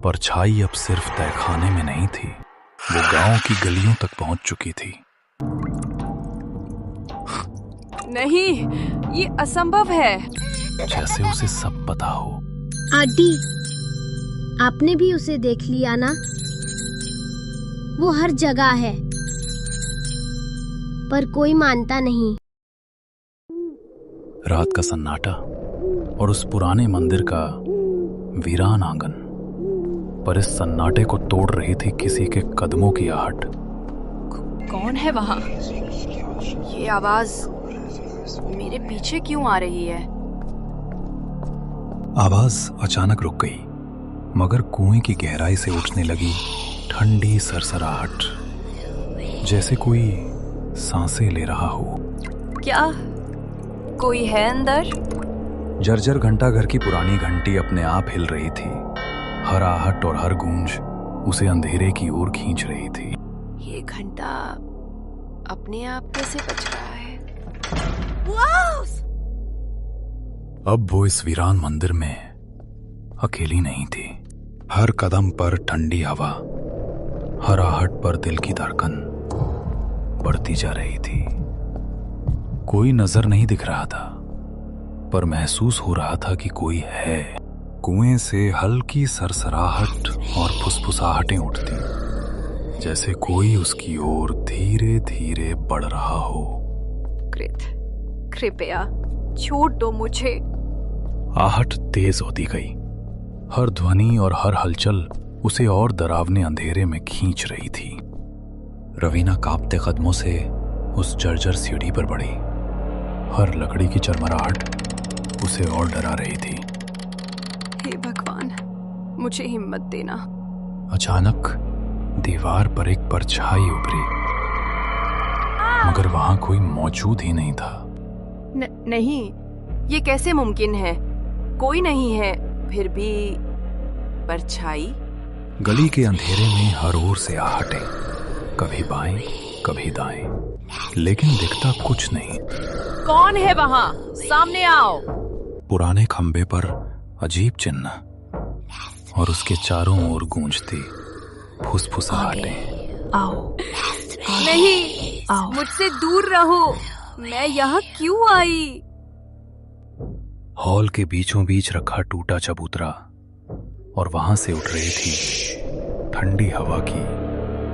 परछाई अब सिर्फ तहखाने में नहीं थी, वो गांव की गलियों तक पहुंच चुकी थी। नहीं, ये असंभव है। जैसे उसे सब पता हो। आंटी, आपने भी उसे देख लिया ना? वो हर जगह है, पर कोई मानता नहीं। रात का सन्नाटा और उस पुराने मंदिर का वीरान आंगन, पर इस सन्नाटे को तोड़ रही थी किसी के कदमों की आहट। कौन है वहां? ये आवाज मेरे पीछे क्यों आ रही है? आवाज अचानक रुक गई, मगर कुएं की गहराई से उठने लगी ठंडी सरसराहट, जैसे कोई सांसें ले रहा हो। क्या कोई है अंदर? जर्जर घंटाघर की पुरानी घंटी अपने आप हिल रही थी। हर आहट और हर गूंज उसे अंधेरे की ओर खींच रही थी। ये घंटा अपने आप कैसे बज रहा है? अब वो इस वीरान मंदिर में अकेली नहीं थी। हर कदम पर ठंडी हवा, हर आहट पर दिल की धड़कन बढ़ती जा रही थी। कोई नजर नहीं दिख रहा था, पर महसूस हो रहा था कि कोई है। कुएं से हल्की सरसराहट और फुसफुसाहटें उठती, जैसे कोई उसकी ओर धीरे धीरे बढ़ रहा हो। कृपया छोड़ दो मुझे। आहट तेज होती गई, हर ध्वनि और हर हलचल उसे और डरावने अंधेरे में खींच रही थी। रवीना कांपते कदमों से उस जर्जर सीढ़ी पर बढ़ी। हर लकड़ी की चरमराहट उसे और डरा रही थी। हे भगवान, मुझे हिम्मत देना। अचानक दीवार पर एक परछाई उभरी, मगर वहां कोई मौजूद ही नहीं था। नहीं, ये कैसे मुमकिन है? कोई नहीं है, फिर भी परछाई। गली के अंधेरे में हर ओर से आहटें, कभी बाएं कभी दाएं, लेकिन दिखता कुछ नहीं। कौन है वहां? सामने आओ। पुराने खंबे पर अजीब चिन्ह, और उसके चारों ओर गूंजती फुसफुसाहटें। आओ। नहीं, आओ। मुझसे दूर रहो। मैं यहाँ क्यों आई? हॉल के बीचों बीच रखा टूटा चबूतरा, और वहां से उठ रही थी ठंडी हवा की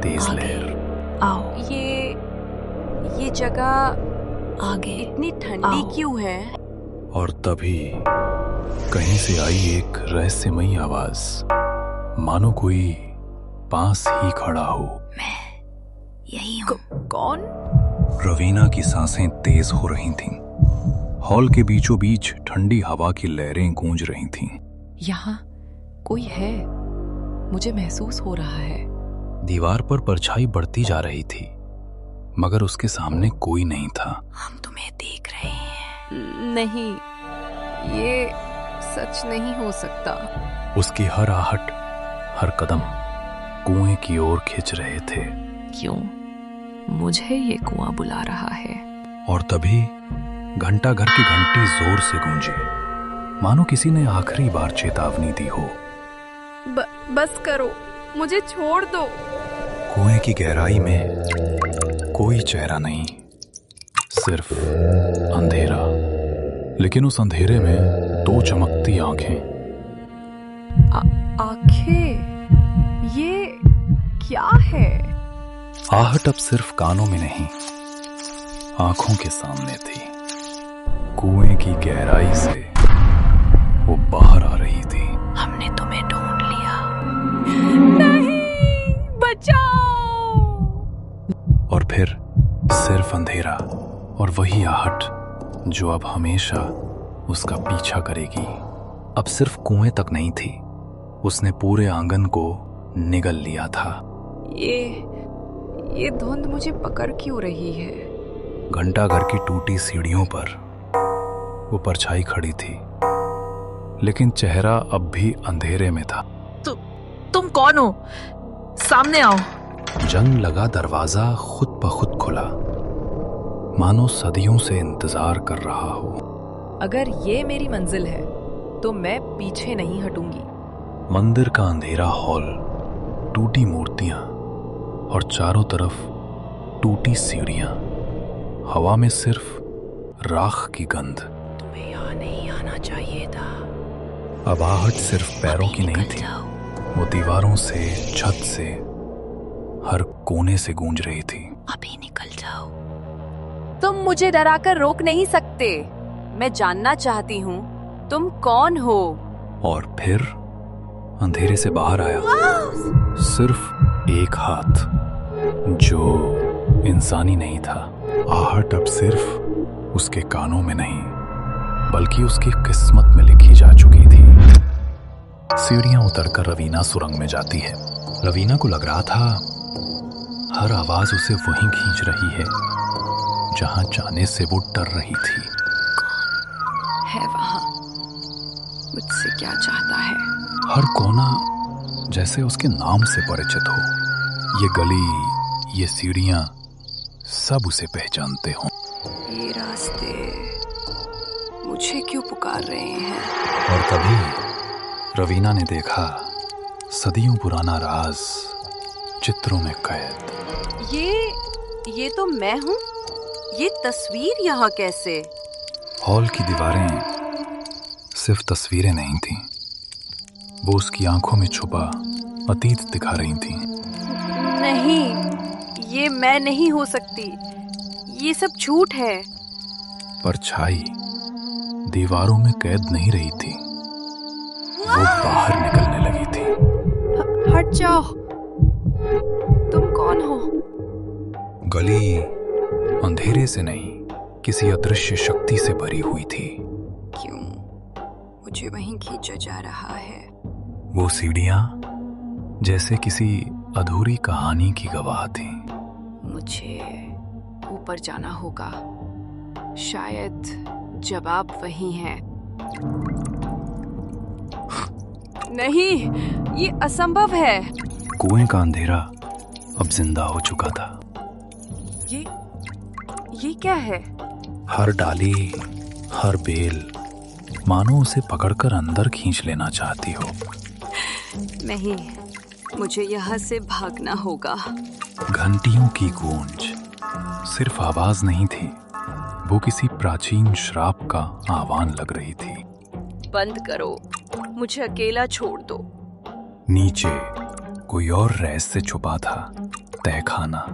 तेज लहर। आओ। ये जगह आगे इतनी ठंडी क्यों है? और तभी कहीं से आई एक रहस्यमयी आवाज, मानो कोई पास ही खड़ा हो। मैं यही हूँ। कौन? रवीना की सांसें तेज हो रही थीं। हॉल के बीचों बीच ठंडी हवा की लहरें गूंज रही थीं। यहाँ कोई है, मुझे महसूस हो रहा है। दीवार पर परछाई बढ़ती जा रही थी, मगर उसके सामने कोई नहीं था। हम तुम्हें देख रहे हैं। नहीं, ये सच नहीं हो सकता। उसकी हर आहट, हर कदम कुएं की ओर खिंच रहे थे। क्यों मुझे ये कुआं बुला रहा है? और तभी घंटाघर की घंटी जोर से गूंजी, मानो किसी ने आखिरी बार चेतावनी दी हो। बस करो, मुझे छोड़ दो। कुएं की गहराई में कोई चेहरा नहीं, सिर्फ अंधेरा। लेकिन उस अंधेरे में दो चमकती आंखें। आंखें? ये क्या है? आहट अब सिर्फ कानों में नहीं, आंखों के सामने थी। कुएं की गहराई से वो बाहर आ रही थी। हमने तुम्हें ढूंढ लिया। नहीं, बचाओ। और फिर सिर्फ अंधेरा और वही आहट जो अब हमेशा उसका पीछा करेगी। अब सिर्फ कुएं तक नहीं थी, उसने पूरे आंगन को निगल लिया था। ये धुंध मुझे पकड़ क्यों रही है? घंटाघर की टूटी सीढ़ियों पर वो परछाई खड़ी थी, लेकिन चेहरा अब भी अंधेरे में था। तुम कौन हो? सामने आओ। जंग लगा दरवाजा खुद ब खुद खुला, मानो सदियों से इंतजार कर रहा हो। अगर ये मेरी मंजिल है तो मैं पीछे नहीं हटूंगी। मंदिर का अंधेरा हॉल, टूटी मूर्तियां और चारों तरफ टूटी सीढ़ियां, हवा में सिर्फ राख की गंध। तुम्हें यहाँ नहीं आना चाहिए था। अब आहट सिर्फ पैरों की नहीं थी, वो दीवारों से, छत से, हर कोने से गूंज रही थी। अभी निकल जाओ। तुम मुझे डराकर रोक नहीं सकते। मैं जानना चाहती हूँ तुम कौन हो। और फिर अंधेरे से बाहर आया सिर्फ एक हाथ, जो इंसानी नहीं था। आहट अब सिर्फ उसके कानों में नहीं, बल्कि उसकी किस्मत में लिखी जा चुकी थी। सीढ़ियां उतरकर रवीना सुरंग में जाती है। रवीना को लग रहा था हर आवाज उसे वहीं खींच रही है जहां जाने से वो डर रही थी। है वहां, मुझसे क्या चाहता है? हर कोना जैसे उसके नाम से परिचित हो। ये गली, ये सीढ़ियां, सब उसे पहचानते हों। ये रास्ते मुझे क्यों पुकार रहे हैं? और तभी रवीना ने देखा सदियों पुराना राज चित्रों में कैद। ये तो मैं हूँ। ये तस्वीर यहाँ कैसे? हॉल की दीवारें सिर्फ तस्वीरें नहीं थीं, वो उसकी आंखों में छुपा अतीत दिखा रही थीं। नहीं, ये मैं नहीं हो सकती। ये सब झूठ है। परछाई दीवारों में कैद नहीं रही थी, वो बाहर निकलने लगी थी। हट जाओ। तुम कौन हो? गली अंधेरे से नहीं, किसी अदृश्य शक्ति से भरी हुई थी। क्यों मुझे वहीं खींचा जा रहा है? वो सीढ़ियां जैसे किसी अधूरी कहानी की गवाह थी। मुझे ऊपर जाना होगा। शायद जवाब वही है। नहीं, ये असंभव है। कुएं का अंधेरा अब जिंदा हो चुका था। ये क्या है? हर डाली, हर बेल मानो उसे पकड़कर अंदर खींच लेना चाहती हो। नहीं, मुझे यहाँ से भागना होगा। घंटियों की गूंज सिर्फ आवाज नहीं थी, वो किसी प्राचीन श्राप का आह्वान लग रही थी। बंद करो, मुझे अकेला छोड़ दो। नीचे कोई और रहस्य छुपा था, तहखाना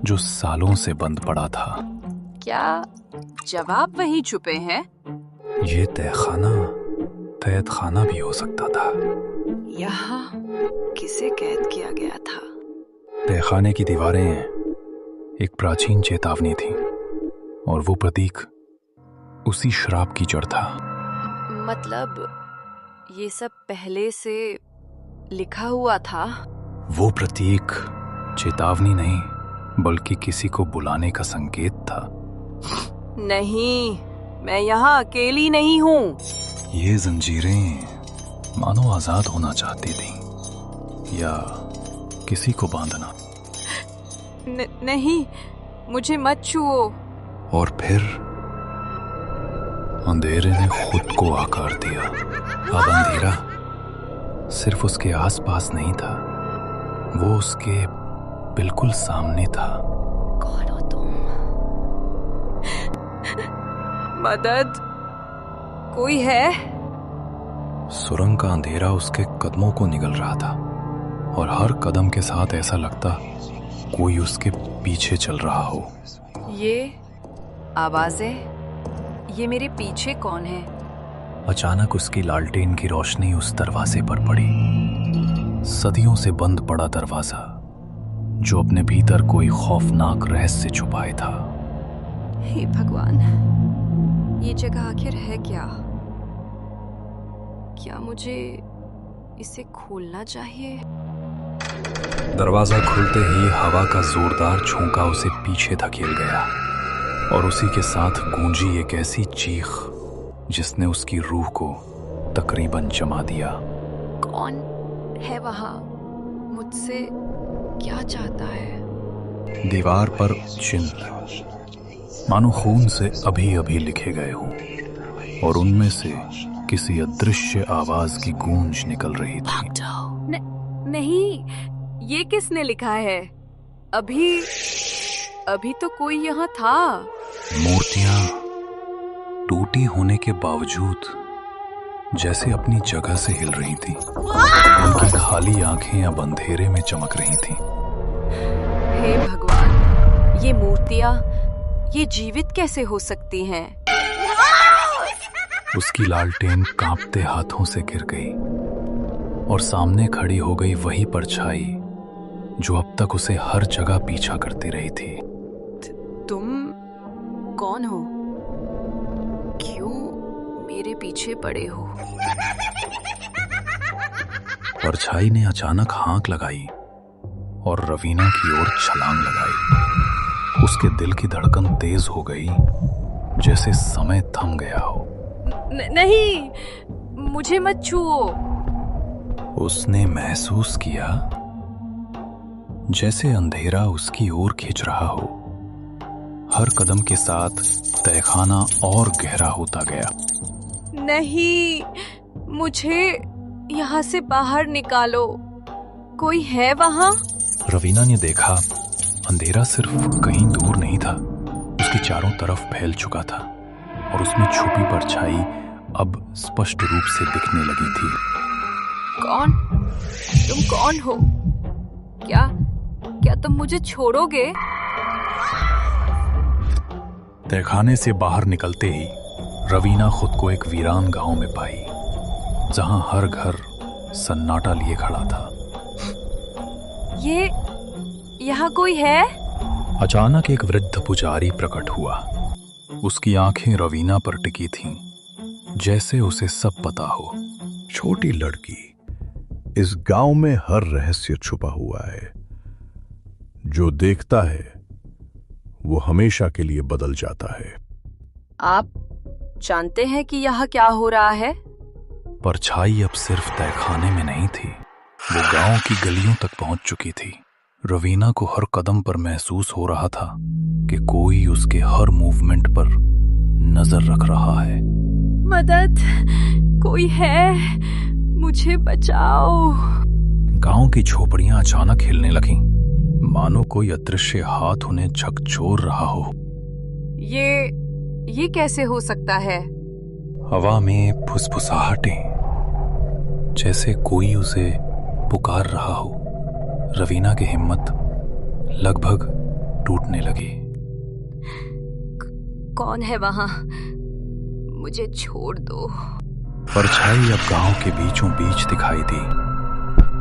जो सालों से बंद पड़ा था। क्या जवाब वहीं छुपे हैं? ये तहखाना कैदखाना भी हो सकता था। यहाँ किसे कैद किया गया था? तहखाने की दीवारें एक प्राचीन चेतावनी थी, और वो प्रतीक उसी श्राप की जड़ था। मतलब ये सब पहले से लिखा हुआ था? वो प्रतीक चेतावनी नहीं, बल्कि किसी को बुलाने का संकेत था। नहीं, मैं यहाँ अकेली नहीं हूँ। ये जंजीरें मानो आजाद होना चाहती थी, या किसी को बांधना। नहीं, मुझे मत छुओ। और फिर अंधेरे ने खुद को आकार दिया। अब अंधेरा सिर्फ उसके आसपास नहीं था, वो उसके बिल्कुल सामने था। कौन हो तुम? मदद, कोई है? सुरंग का अंधेरा उसके कदमों को निगल रहा था, और हर कदम के साथ ऐसा लगता कोई उसके पीछे चल रहा हो। ये आवाजें, ये मेरे पीछे कौन है? अचानक उसकी लालटेन की रोशनी उस दरवाजे पर पड़ी। सदियों से बंद पड़ा दरवाजा, जो अपने भीतर कोई खौफनाक रहस्य छुपाए था। हे भगवान, ये जगह आखिर है क्या? क्या मुझे इसे खोलना चाहिए? दरवाजा खुलते ही हवा का जोरदार झोंका उसे पीछे धकेल गया, और उसी के साथ गूंजी एक ऐसी चीख जिसने उसकी रूह को तकरीबन जमा दिया। कौन है वहां? मुझसे क्या चाहता है? दीवार पर चिन्ह मानो खून से अभी अभी लिखे गए हों, और उनमें से किसी अदृश्य आवाज की गूंज निकल रही थी। नहीं, ये किसने लिखा है? अभी तो कोई यहाँ था। मूर्तियां टूटी होने के बावजूद जैसे अपनी जगह से हिल रही थी। उनकी खाली आंखें अब अंधेरे में चमक रही थीं। हे भगवान, ये मूर्तियां ये जीवित कैसे हो सकती हैं? उसकी लालटेन कांपते हाथों से गिर गई और सामने खड़ी हो गई वही परछाई जो अब तक उसे हर जगह पीछा करती रही थी। तुम कौन हो? क्यों मेरे पीछे पड़े हो? परछाई ने अचानक हाँक लगाई और रवीना की ओर छलांग लगाई। उसके दिल की धड़कन तेज हो गई, जैसे समय थम गया हो। नहीं, मुझे मत छुओ। उसने महसूस किया जैसे अंधेरा उसकी ओर खिंच रहा हो। हर कदम के साथ तहखाना और गहरा होता गया। नहीं, मुझे यहाँ से बाहर निकालो। कोई है वहाँ? रवीना ने देखा अंधेरा सिर्फ कहीं दूर नहीं था, उसके चारों तरफ फैल चुका था और उसमें छुपी परछाई अब स्पष्ट रूप से दिखने लगी थी। कौन? तुम कौन हो? क्या तुम मुझे छोड़ोगे? तहखाने से बाहर निकलते ही रवीना खुद को एक वीरान गांव में पाई, जहां हर घर सन्नाटा लिए खड़ा था। ये यहाँ कोई है? अचानक एक वृद्ध पुजारी प्रकट हुआ। उसकी आंखें रवीना पर टिकी थीं, जैसे उसे सब पता हो। छोटी लड़की, इस गांव में हर रहस्य छुपा हुआ है। जो देखता है वो हमेशा के लिए बदल जाता है। आप जानते हैं कि यहाँ क्या हो रहा है? परछाई अब सिर्फ तहखाने में नहीं थी, वो गांव की गलियों तक पहुंच चुकी थी। रवीना को हर कदम पर महसूस हो रहा था कि कोई उसके हर मूवमेंट पर नजर रख रहा है। मदद, कोई है? मुझे बचाओ। गांव की झोपड़ियां अचानक हिलने लगीं, मानो कोई अदृश्य हाथ उन्हें झकझोर रहा हो। ये कैसे हो सकता है? हवा में फुसफुसाहटें, जैसे कोई उसे पुकार रहा हो। रवीना की हिम्मत लगभग टूटने लगी। कौन है वहां? मुझे छोड़ दो। परछाई अब गांव के बीचों बीच दिखाई दी।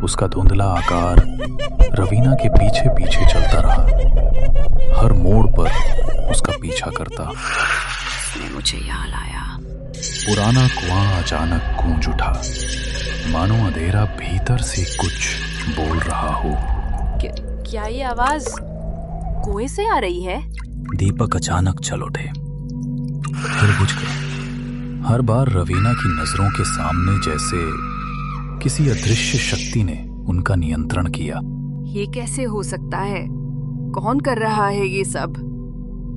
उसका धुंधला आकार रवीना के पीछे पीछे चलता रहा, हर मोड़ पर उसका पीछा करता। उसने मुझे यहाँ लाया। पुराना कुआं अचानक गूंज उठा, मानो अंधेरा भीतर से कुछ बोल रहा हो। क्या ये आवाज कुएं से आ रही है? दीपक अचानक चल उठे, फिर बुझ गए। हर बार रवीना की नजरों के सामने जैसे किसी अदृश्य शक्ति ने उनका नियंत्रण किया। ये कैसे हो सकता है? कौन कर रहा है ये सब?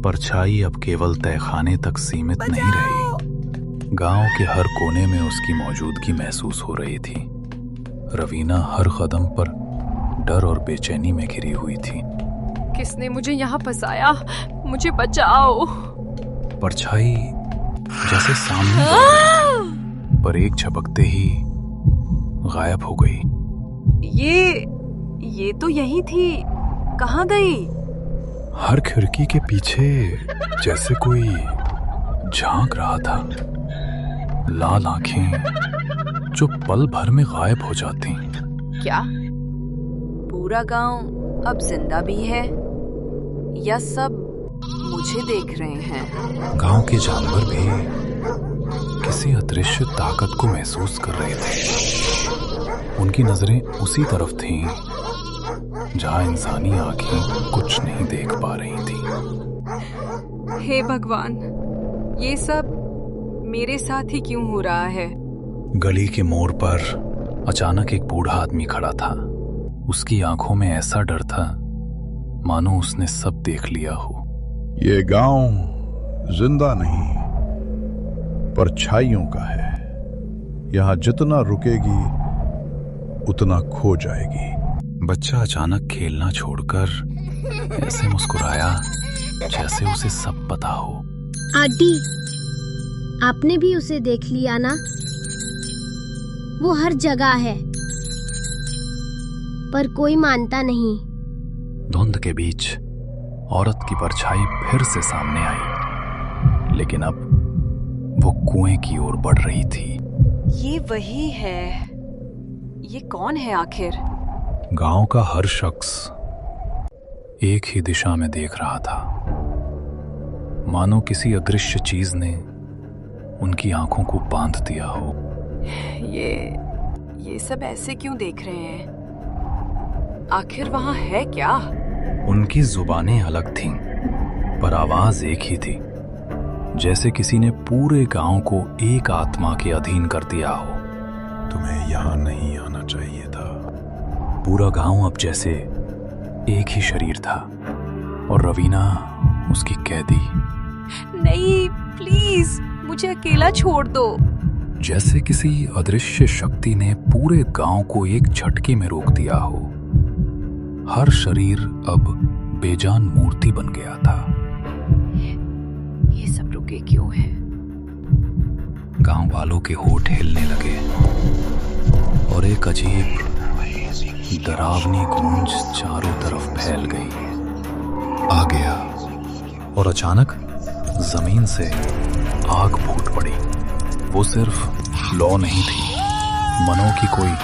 परछाई अब केवल तहखाने तक सीमित नहीं रही, गांव के हर कोने में उसकी मौजूदगी महसूस हो रही थी। रवीना हर कदम पर डर और बेचैनी में घिरी हुई थी। किसने मुझे यहाँ फंसाया? मुझे बचाओ। परछाई जैसे सामने पर एक झपकते ही गायब हो गई। ये तो यही थी। कहाँ गई? हर खिड़की के पीछे जैसे कोई झांक रहा था। लाल आंखें जो पल भर में गायब हो जाती। क्या पूरा गांव अब जिंदा भी है या सब मुझे देख रहे हैं? गांव के जानवर भी किसी अदृश्य ताकत को महसूस कर रहे थे। उनकी नजरें उसी तरफ थीं जहां इंसानी आंखें कुछ नहीं देख पा रही थी। हे भगवान, ये सब मेरे साथ ही क्यों हो रहा है? गली के मोड़ पर अचानक एक बूढ़ा आदमी खड़ा था। उसकी आंखों में ऐसा डर था मानो उसने सब देख लिया हो। ये गांव जिंदा नहीं, परछाइयों का है। यहां जितना रुकेगी उतना खो जाएगी। बच्चा अचानक खेलना छोड़कर ऐसे मुस्कुराया जैसे उसे सब पता हो। आंटी, आपने भी उसे देख लिया ना? वो हर जगह है, पर कोई मानता नहीं। धुंध के बीच औरत की परछाई फिर से सामने आई, लेकिन अब वो कुएं की ओर बढ़ रही थी। ये वही है। ये कौन है आखिर? गांव का हर शख्स एक ही दिशा में देख रहा था, मानो किसी अदृश्य चीज ने उनकी आंखों को बांध दिया हो। ये सब ऐसे क्यों देख रहे हैं? आखिर वहां है क्या? उनकी जुबानें अलग थीं, पर आवाज एक ही थी, जैसे किसी ने पूरे गांव को एक आत्मा के अधीन कर दिया हो। तुम्हें यहां नहीं आना चाहिए था। पूरा गांव अब जैसे एक ही शरीर था और रवीना उसकी कैदी। नहीं, प्लीज मुझे अकेला छोड़ दो। जैसे किसी अदृश्य शक्ति ने पूरे गांव को एक झटके में रोक दिया हो। हर शरीर अब बेजान मूर्ति बन गया था। ये सब रुके क्यों है? गांव वालों के होठ हिलने लगे और एक अजीब डरावनी गूंज चारों तरफ फैल गई। आ गया और अचानक जमीन से आग फूट पड़ी। वो सिर्फ लौ नहीं थी, मनो की कोई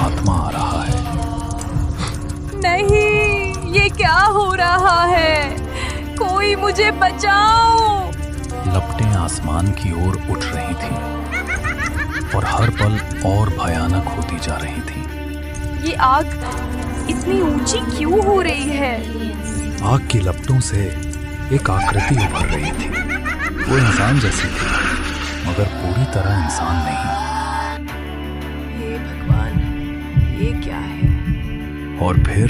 आत्मा आ रहा है। नहीं, ये क्या हो रहा है? कोई मुझे बचाओ! लपटें आसमान की ओर उठ रही थीं और हर पल और भयानक होती जा रही थी। ये आग इतनी ऊंची क्यों हो रही है? आग की लपटों से एक आकृति उभर रही थी। वो इंसान जैसी थी, मगर पूरी तरह इंसान नहीं। हे भगवान, ये क्या है? और फिर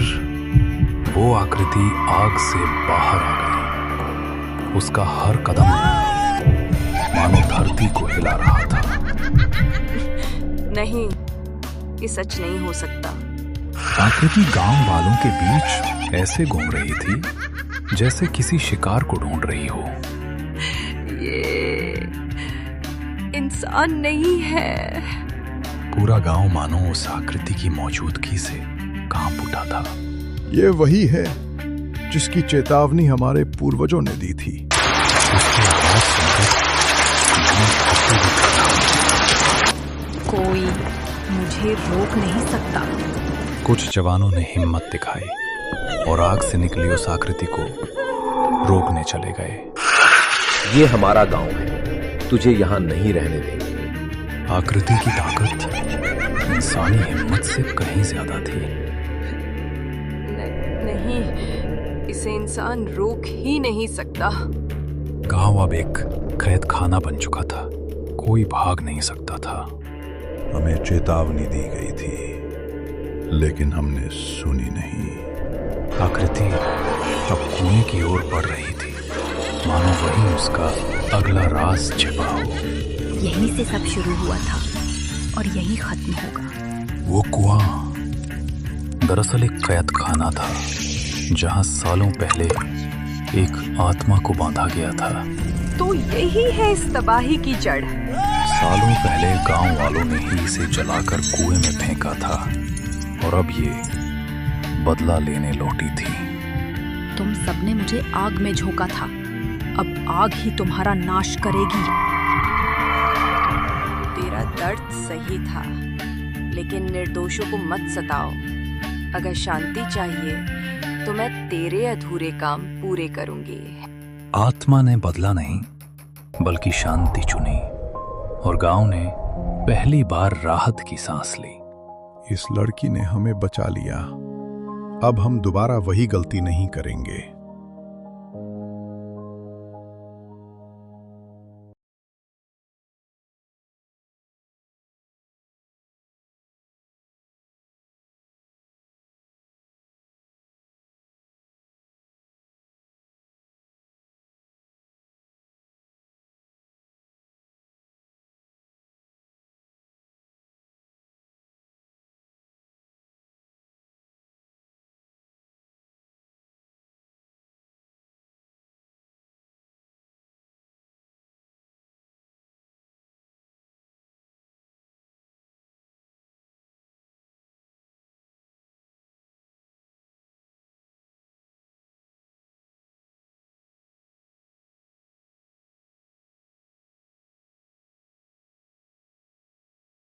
वो आकृति आग से बाहर आ गई। उसका हर कदम मानो धरती को हिला रहा था। नहीं, ये सच नहीं हो सकता। आकृति गांव वालों के बीच ऐसे घूम रही थी जैसे किसी शिकार को ढूंढ रही हो। ये इंसान नहीं है। पूरा गांव मानो उस आकृति की मौजूदगी से कांप उठा था। ये वही है जिसकी चेतावनी हमारे पूर्वजों ने दी थी। उसकी आवाज सुनकर कोई मुझे रोक नहीं सकता। कुछ जवानों ने हिम्मत दिखाई और आग से निकली उस आकृति को रोकने चले गए। ये हमारा गांव है, तुझे यहाँ नहीं रहने देंगे। आकृति की ताकत इंसानी हिम्मत से कहीं ज्यादा थी। नहीं, इसे इंसान रोक ही नहीं सकता। गांव अब एक कैद खाना बन चुका था, कोई भाग नहीं सकता था। हमें चेतावनी दी गई थी, लेकिन हमने सुनी नहीं। आकृति अब कुएं की ओर बढ़ रही थी, मानो वहीं उसका अगला राज छिपा हो। यहीं से सब शुरू हुआ था और यहीं खत्म होगा। वो कुआं दरअसल एक कैद खाना था, जहां सालों पहले एक आत्मा को बांधा गया था। तो यही है इस तबाही की जड़। सालों पहले गांव वालों ने ही इसे जलाकर कुएं में फेंका था और अब ये बदला लेने लौटी थी। तुम सबने मुझे आग में झोंका था, अब आग ही तुम्हारा नाश करेगी। तेरा दर्द सही था, लेकिन निर्दोषों को मत सताओ। अगर शांति चाहिए तो मैं तेरे अधूरे काम पूरे करूंगी। आत्मा ने बदला नहीं, बल्कि शांति चुनी और गांव ने पहली बार राहत की सांस ली। इस लड़की ने हमें बचा लिया। अब हम दोबारा वही गलती नहीं करेंगे।